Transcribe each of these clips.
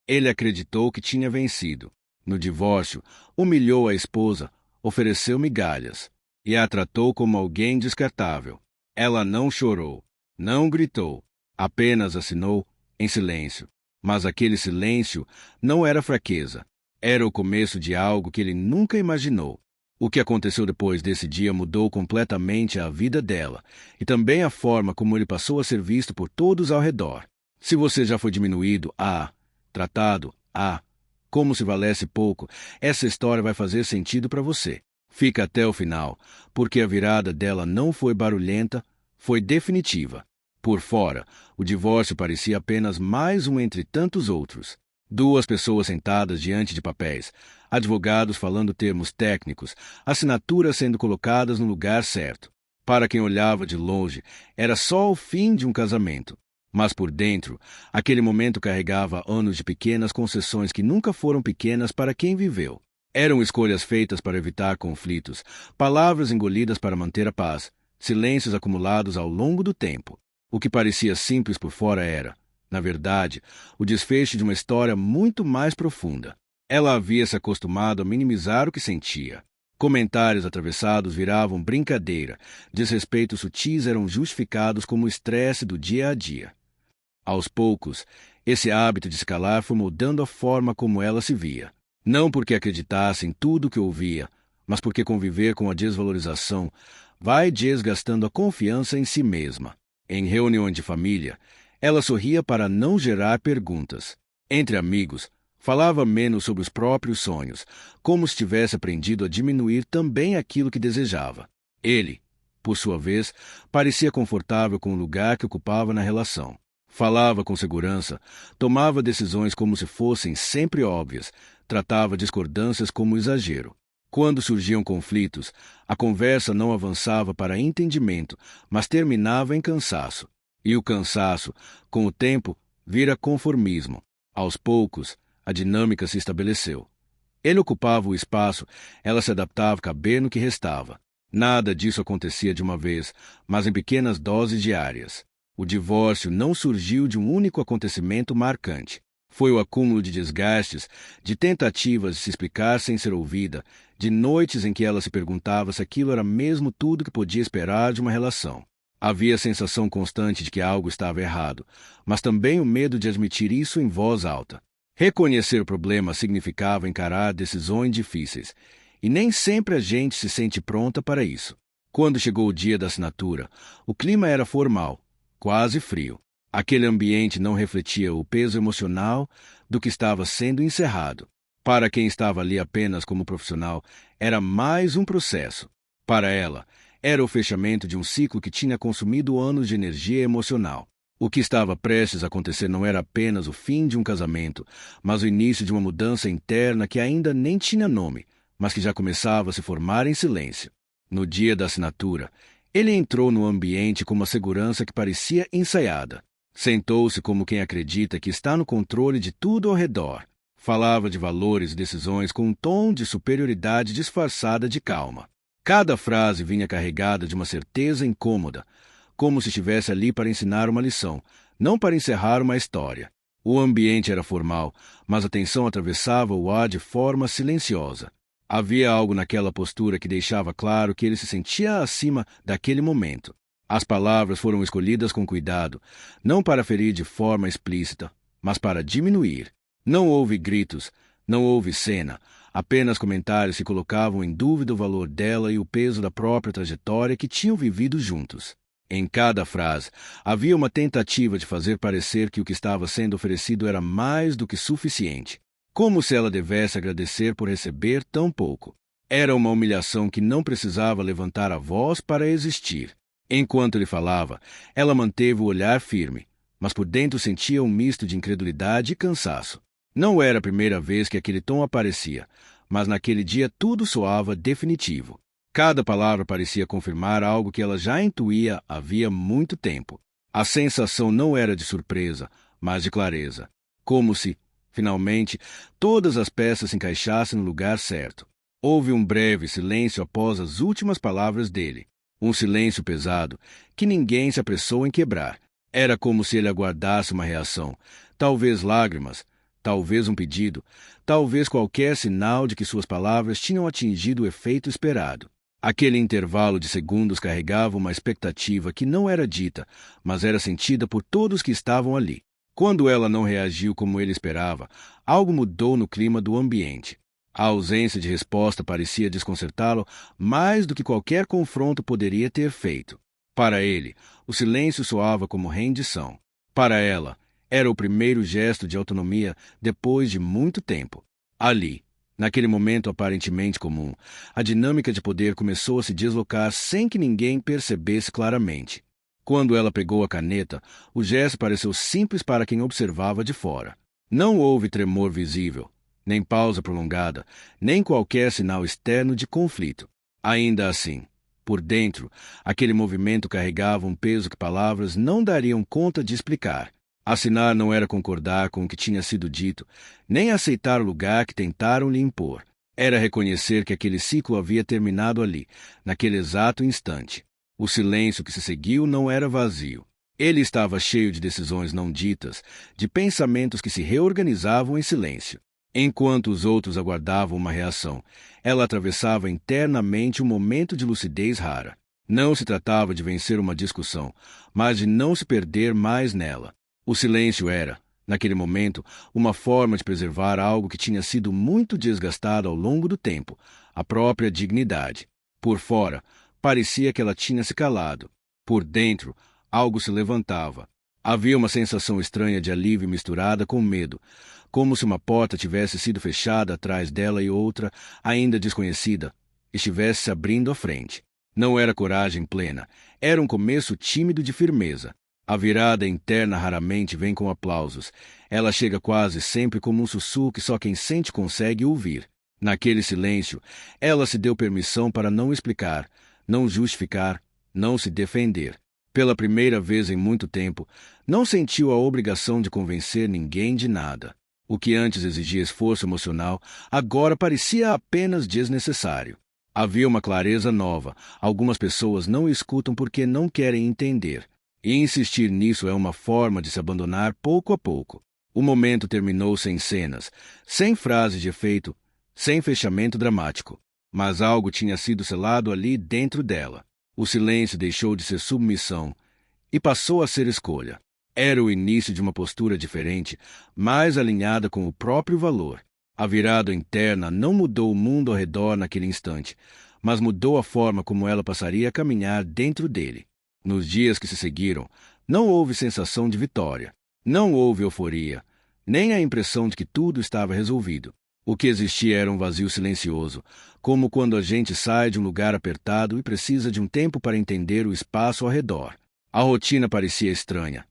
Ele acreditou que tinha vencido. No divórcio, humilhou a esposa, ofereceu migalhas e a tratou como alguém descartável. Ela não chorou, não gritou, apenas assinou em silêncio. Mas aquele silêncio não era fraqueza. Era o começo de algo que ele nunca imaginou. O que aconteceu depois desse dia mudou completamente a vida dela e também a forma como ele passou a ser visto por todos ao redor. Se você já foi diminuído tratado como se valesse pouco, essa história vai fazer sentido para você. Fica até o final, porque a virada dela não foi barulhenta, foi definitiva. Por fora, o divórcio parecia apenas mais um entre tantos outros. Duas pessoas sentadas diante de papéis, advogados falando termos técnicos, assinaturas sendo colocadas no lugar certo. Para quem olhava de longe, era só o fim de um casamento. Mas por dentro, aquele momento carregava anos de pequenas concessões que nunca foram pequenas para quem viveu. Eram escolhas feitas para evitar conflitos, palavras engolidas para manter a paz, silêncios acumulados ao longo do tempo. O que parecia simples por fora era, na verdade, o desfecho de uma história muito mais profunda. Ela havia se acostumado a minimizar o que sentia. Comentários atravessados viravam brincadeira, desrespeitos sutis eram justificados como o estresse do dia a dia. Aos poucos, esse hábito de se calar foi moldando a forma como ela se via. Não porque acreditasse em tudo o que ouvia, mas porque conviver com a desvalorização vai desgastando a confiança em si mesma. Em reuniões de família, ela sorria para não gerar perguntas. Entre amigos, falava menos sobre os próprios sonhos, como se tivesse aprendido a diminuir também aquilo que desejava. Ele, por sua vez, parecia confortável com o lugar que ocupava na relação. Falava com segurança, tomava decisões como se fossem sempre óbvias, tratava discordâncias como exagero. Quando surgiam conflitos, a conversa não avançava para entendimento, mas terminava em cansaço. E o cansaço, com o tempo, vira conformismo. Aos poucos, a dinâmica se estabeleceu. Ele ocupava o espaço, ela se adaptava a caber no que restava. Nada disso acontecia de uma vez, mas em pequenas doses diárias. O divórcio não surgiu de um único acontecimento marcante. Foi o acúmulo de desgastes, de tentativas de se explicar sem ser ouvida, de noites em que ela se perguntava se aquilo era mesmo tudo que podia esperar de uma relação. Havia a sensação constante de que algo estava errado, mas também o medo de admitir isso em voz alta. Reconhecer o problema significava encarar decisões difíceis, e nem sempre a gente se sente pronta para isso. Quando chegou o dia da assinatura, o clima era formal, quase frio. Aquele ambiente não refletia o peso emocional do que estava sendo encerrado. Para quem estava ali apenas como profissional, era mais um processo. Para ela, era o fechamento de um ciclo que tinha consumido anos de energia emocional. O que estava prestes a acontecer não era apenas o fim de um casamento, mas o início de uma mudança interna que ainda nem tinha nome, mas que já começava a se formar em silêncio. No dia da assinatura, ele entrou no ambiente com uma segurança que parecia ensaiada. Sentou-se como quem acredita que está no controle de tudo ao redor. Falava de valores e decisões com um tom de superioridade disfarçada de calma. Cada frase vinha carregada de uma certeza incômoda, como se estivesse ali para ensinar uma lição, não para encerrar uma história. O ambiente era formal, mas a tensão atravessava o ar de forma silenciosa. Havia algo naquela postura que deixava claro que ele se sentia acima daquele momento. As palavras foram escolhidas com cuidado, não para ferir de forma explícita, mas para diminuir. Não houve gritos, não houve cena, apenas comentários que colocavam em dúvida o valor dela e o peso da própria trajetória que tinham vivido juntos. Em cada frase, havia uma tentativa de fazer parecer que o que estava sendo oferecido era mais do que suficiente, como se ela devesse agradecer por receber tão pouco. Era uma humilhação que não precisava levantar a voz para existir. Enquanto ele falava, ela manteve o olhar firme, mas por dentro sentia um misto de incredulidade e cansaço. Não era a primeira vez que aquele tom aparecia, mas naquele dia tudo soava definitivo. Cada palavra parecia confirmar algo que ela já intuía havia muito tempo. A sensação não era de surpresa, mas de clareza. Como se, finalmente, todas as peças se encaixassem no lugar certo. Houve um breve silêncio após as últimas palavras dele. Um silêncio pesado, que ninguém se apressou em quebrar. Era como se ele aguardasse uma reação, talvez lágrimas, talvez um pedido, talvez qualquer sinal de que suas palavras tinham atingido o efeito esperado. Aquele intervalo de segundos carregava uma expectativa que não era dita, mas era sentida por todos que estavam ali. Quando ela não reagiu como ele esperava, algo mudou no clima do ambiente. A ausência de resposta parecia desconcertá-lo mais do que qualquer confronto poderia ter feito. Para ele, o silêncio soava como rendição. Para ela, era o primeiro gesto de autonomia depois de muito tempo. Ali, naquele momento aparentemente comum, a dinâmica de poder começou a se deslocar sem que ninguém percebesse claramente. Quando ela pegou a caneta, o gesto pareceu simples para quem observava de fora. Não houve tremor visível, nem pausa prolongada, nem qualquer sinal externo de conflito. Ainda assim, por dentro, aquele movimento carregava um peso que palavras não dariam conta de explicar. Assinar não era concordar com o que tinha sido dito, nem aceitar o lugar que tentaram lhe impor. Era reconhecer que aquele ciclo havia terminado ali, naquele exato instante. O silêncio que se seguiu não era vazio. Ele estava cheio de decisões não ditas, de pensamentos que se reorganizavam em silêncio. Enquanto os outros aguardavam uma reação, ela atravessava internamente um momento de lucidez rara. Não se tratava de vencer uma discussão, mas de não se perder mais nela. O silêncio era, naquele momento, uma forma de preservar algo que tinha sido muito desgastado ao longo do tempo, a própria dignidade. Por fora, parecia que ela tinha se calado. Por dentro, algo se levantava. Havia uma sensação estranha de alívio misturada com medo, como se uma porta tivesse sido fechada atrás dela e outra, ainda desconhecida, estivesse se abrindo à frente. Não era coragem plena, era um começo tímido de firmeza. A virada interna raramente vem com aplausos. Ela chega quase sempre como um sussurro que só quem sente consegue ouvir. Naquele silêncio, ela se deu permissão para não explicar, não justificar, não se defender. Pela primeira vez em muito tempo, não sentiu a obrigação de convencer ninguém de nada. O que antes exigia esforço emocional, agora parecia apenas desnecessário. Havia uma clareza nova. Algumas pessoas não escutam porque não querem entender. E insistir nisso é uma forma de se abandonar pouco a pouco. O momento terminou sem cenas, sem frase de efeito, sem fechamento dramático. Mas algo tinha sido selado ali dentro dela. O silêncio deixou de ser submissão e passou a ser escolha. Era o início de uma postura diferente, mais alinhada com o próprio valor. A virada interna não mudou o mundo ao redor naquele instante, mas mudou a forma como ela passaria a caminhar dentro dele. Nos dias que se seguiram, não houve sensação de vitória. Não houve euforia, nem a impressão de que tudo estava resolvido. O que existia era um vazio silencioso, como quando a gente sai de um lugar apertado e precisa de um tempo para entender o espaço ao redor. A rotina parecia estranha,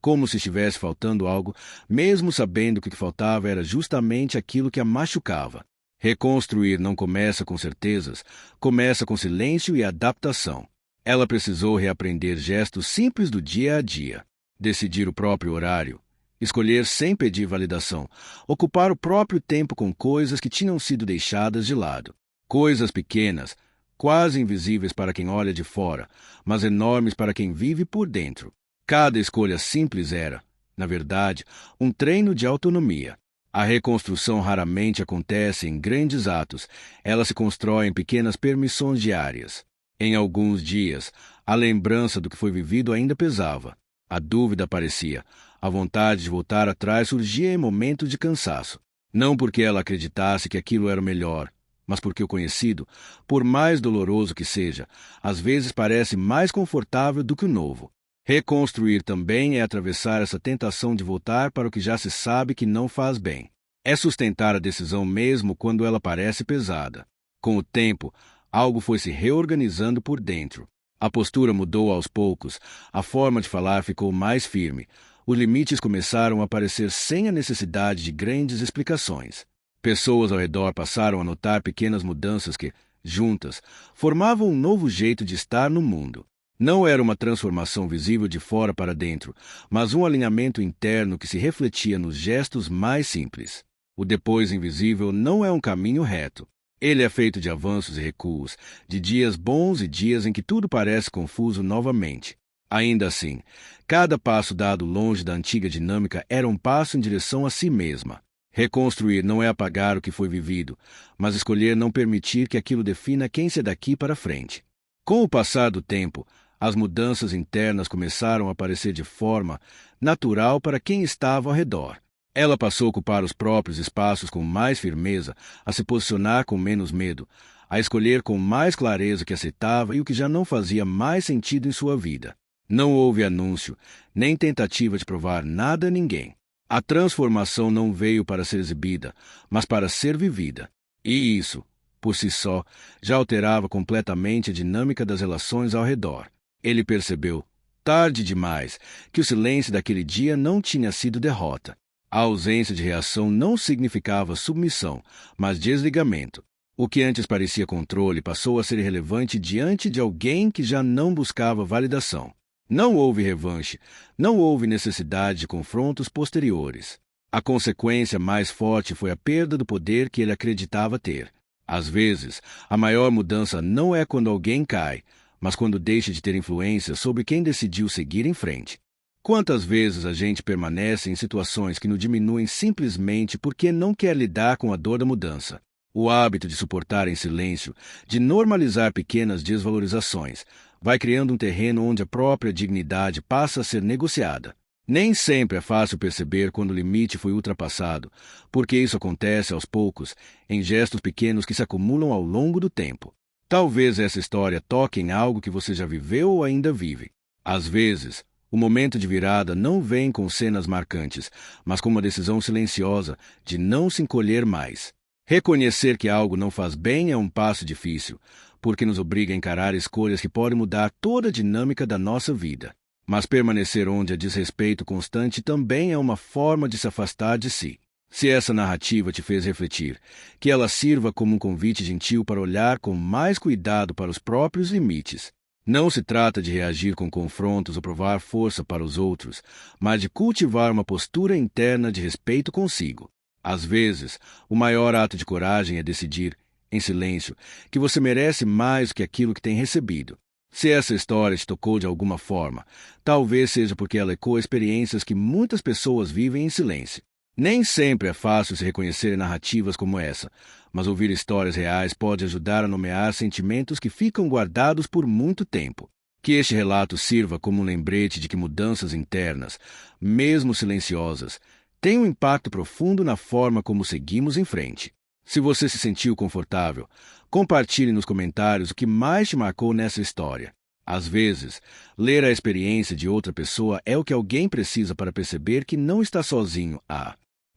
como se estivesse faltando algo, mesmo sabendo que o que faltava era justamente aquilo que a machucava. Reconstruir não começa com certezas, começa com silêncio e adaptação. Ela precisou reaprender gestos simples do dia a dia, decidir o próprio horário, escolher sem pedir validação, ocupar o próprio tempo com coisas que tinham sido deixadas de lado. Coisas pequenas, quase invisíveis para quem olha de fora, mas enormes para quem vive por dentro. Cada escolha simples era, na verdade, um treino de autonomia. A reconstrução raramente acontece em grandes atos, ela se constrói em pequenas permissões diárias. Em alguns dias, a lembrança do que foi vivido ainda pesava. A dúvida aparecia. A vontade de voltar atrás surgia em momentos de cansaço. Não porque ela acreditasse que aquilo era o melhor, mas porque o conhecido, por mais doloroso que seja, às vezes parece mais confortável do que o novo. Reconstruir também é atravessar essa tentação de voltar para o que já se sabe que não faz bem. É sustentar a decisão mesmo quando ela parece pesada. Com o tempo, algo foi se reorganizando por dentro. A postura mudou aos poucos, a forma de falar ficou mais firme. Os limites começaram a aparecer sem a necessidade de grandes explicações. Pessoas ao redor passaram a notar pequenas mudanças que, juntas, formavam um novo jeito de estar no mundo. Não era uma transformação visível de fora para dentro, mas um alinhamento interno que se refletia nos gestos mais simples. O depois invisível não é um caminho reto. Ele é feito de avanços e recuos, de dias bons e dias em que tudo parece confuso novamente. Ainda assim, cada passo dado longe da antiga dinâmica era um passo em direção a si mesma. Reconstruir não é apagar o que foi vivido, mas escolher não permitir que aquilo defina quem se é daqui para frente. Com o passar do tempo, as mudanças internas começaram a aparecer de forma natural para quem estava ao redor. Ela passou a ocupar os próprios espaços com mais firmeza, a se posicionar com menos medo, a escolher com mais clareza o que aceitava e o que já não fazia mais sentido em sua vida. Não houve anúncio, nem tentativa de provar nada a ninguém. A transformação não veio para ser exibida, mas para ser vivida. E isso, por si só, já alterava completamente a dinâmica das relações ao redor. Ele percebeu, tarde demais, que o silêncio daquele dia não tinha sido derrota. A ausência de reação não significava submissão, mas desligamento. O que antes parecia controle passou a ser irrelevante diante de alguém que já não buscava validação. Não houve revanche, não houve necessidade de confrontos posteriores. A consequência mais forte foi a perda do poder que ele acreditava ter. Às vezes, a maior mudança não é quando alguém cai, mas quando deixa de ter influência sobre quem decidiu seguir em frente. Quantas vezes a gente permanece em situações que nos diminuem simplesmente porque não quer lidar com a dor da mudança? O hábito de suportar em silêncio, de normalizar pequenas desvalorizações, vai criando um terreno onde a própria dignidade passa a ser negociada. Nem sempre é fácil perceber quando o limite foi ultrapassado, porque isso acontece aos poucos, em gestos pequenos que se acumulam ao longo do tempo. Talvez essa história toque em algo que você já viveu ou ainda vive. Às vezes, o momento de virada não vem com cenas marcantes, mas com uma decisão silenciosa de não se encolher mais. Reconhecer que algo não faz bem é um passo difícil, porque nos obriga a encarar escolhas que podem mudar toda a dinâmica da nossa vida. Mas permanecer onde há desrespeito constante também é uma forma de se afastar de si. Se essa narrativa te fez refletir, que ela sirva como um convite gentil para olhar com mais cuidado para os próprios limites. Não se trata de reagir com confrontos ou provar força para os outros, mas de cultivar uma postura interna de respeito consigo. Às vezes, o maior ato de coragem é decidir, em silêncio, que você merece mais do que aquilo que tem recebido. Se essa história te tocou de alguma forma, talvez seja porque ela ecoa experiências que muitas pessoas vivem em silêncio. Nem sempre é fácil se reconhecer em narrativas como essa, mas ouvir histórias reais pode ajudar a nomear sentimentos que ficam guardados por muito tempo. Que este relato sirva como um lembrete de que mudanças internas, mesmo silenciosas, têm um impacto profundo na forma como seguimos em frente. Se você se sentiu confortável, compartilhe nos comentários o que mais te marcou nessa história. Às vezes, ler a experiência de outra pessoa é o que alguém precisa para perceber que não está sozinho.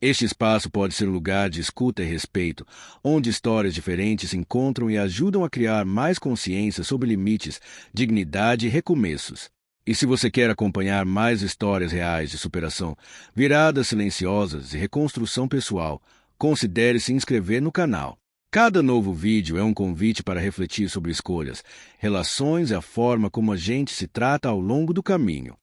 Este espaço pode ser um lugar de escuta e respeito, onde histórias diferentes se encontram e ajudam a criar mais consciência sobre limites, dignidade e recomeços. E se você quer acompanhar mais histórias reais de superação, viradas silenciosas e reconstrução pessoal, considere se inscrever no canal. Cada novo vídeo é um convite para refletir sobre escolhas, relações e a forma como a gente se trata ao longo do caminho.